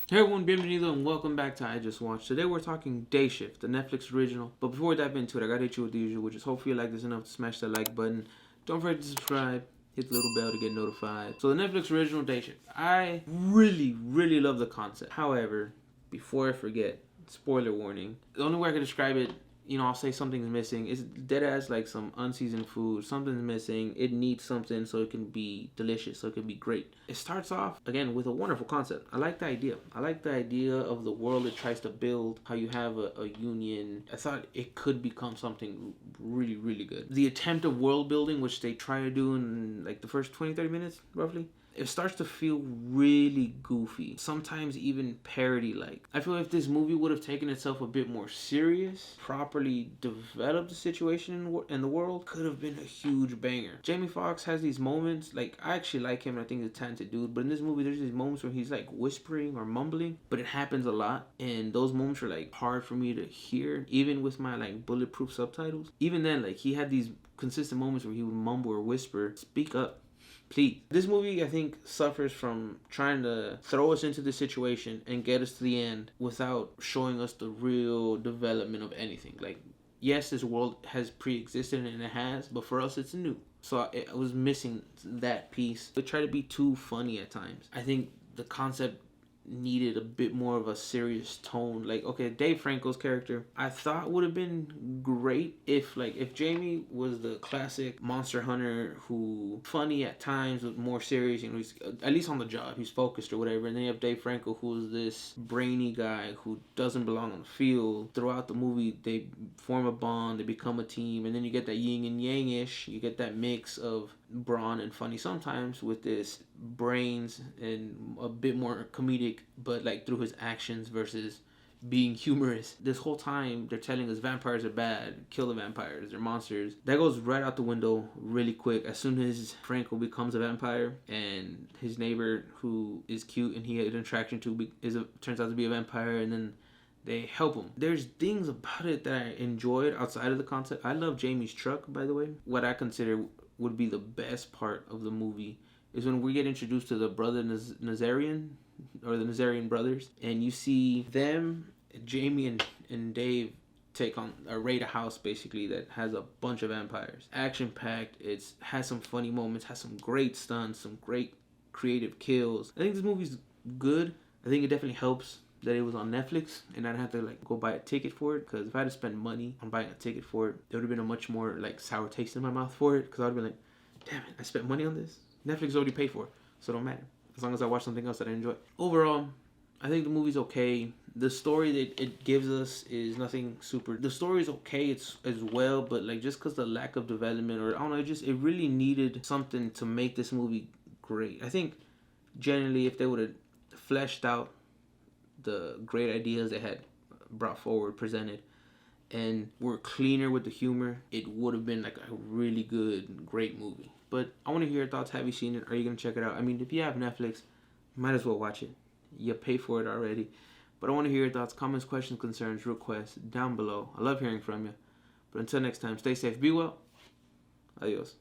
Hey everyone, bienvenido and welcome back to IJustWatched. Today we're talking Day Shift, the Netflix original. But before we dive into it, I gotta hit you with the usual, which is hopefully you like this enough to smash that like button. Don't forget to subscribe, hit the little bell to get notified. So the Netflix original Day Shift. I really love the concept. However, before I forget, spoiler warning. The only way I can describe it, I'll say something's missing. It's dead ass like some unseasoned food. Something's missing. It needs something so it can be delicious, so it can be great. It starts off, again, with a wonderful concept. I like the idea. I like the idea of the world it tries to build, how you have a union. I thought it could become something really good. The attempt of world building, which they try to do in like the first 20-30 minutes, roughly, it starts to feel really goofy, sometimes even parody-like. I feel if this movie would have taken itself a bit more serious, properly developed the situation in the world, could have been a huge banger. Jamie Foxx has these moments, like, I actually like him, and I think he's a talented dude, but in this movie there's these moments where he's like whispering or mumbling, but it happens a lot, and those moments are like hard for me to hear, even with my like bulletproof subtitles. Even then, like, he had these consistent moments where he would mumble or whisper, "Speak up, please." This movie, I think, suffers from trying to throw us into the situation and get us to the end without showing us the real development of anything. Like, yes, this world has pre-existed and it has, but for us it's new. So I was missing that piece. They try to be too funny at times. I think the concept needed a bit more of a serious tone. Like, okay, Dave Franco's character I thought would have been great if Jamie was the classic monster hunter who funny at times but more serious, he's at least on the job, he's focused or whatever, and then you have Dave Franco who's this brainy guy who doesn't belong on the field. Throughout the movie they form a bond, they become a team, and then you get that yin and yang-ish, you get that mix of brawn and funny sometimes with this brains and a bit more comedic, but like through his actions versus being humorous. This whole time they're telling us vampires are bad, kill the vampires, they're monsters. That goes right out the window really quick as soon as Franco becomes a vampire and his neighbor who is cute and he had an attraction to turns out to be a vampire, and then they help him. There's things about it that I enjoyed outside of the concept. I love Jamie's truck, by the way. What I consider would be the best part of the movie is when we get introduced to the brother Nazarian, or the Nazarian brothers, and you see them, Jamie and Dave, take on a raid a house basically that has a bunch of vampires. Action packed. It has some funny moments, has some great stunts, some great creative kills. I think this movie's good. I think it definitely helps that it was on Netflix and I didn't have to like go buy a ticket for it, because if I had to spend money on buying a ticket for it, there would have been a much more like sour taste in my mouth for it, because I would have been like, damn it, I spent money on this. Netflix already paid for it, so it don't matter as long as I watch something else that I enjoy. Overall, I think the movie's okay. The story that it gives us is nothing super. The story is okay, it's as well, but like just because the lack of development, or I don't know, it really needed something to make this movie great. I think generally if they would have fleshed out the great ideas they had brought forward, presented, and were cleaner with the humor, it would have been like a really good, great movie. But I want to hear your thoughts. Have you seen it? Are you going to check it out? I mean, if you have Netflix, might as well watch it. You pay for it already. But I want to hear your thoughts, comments, questions, concerns, requests down below. I love hearing from you. But until next time, stay safe, be well. Adios.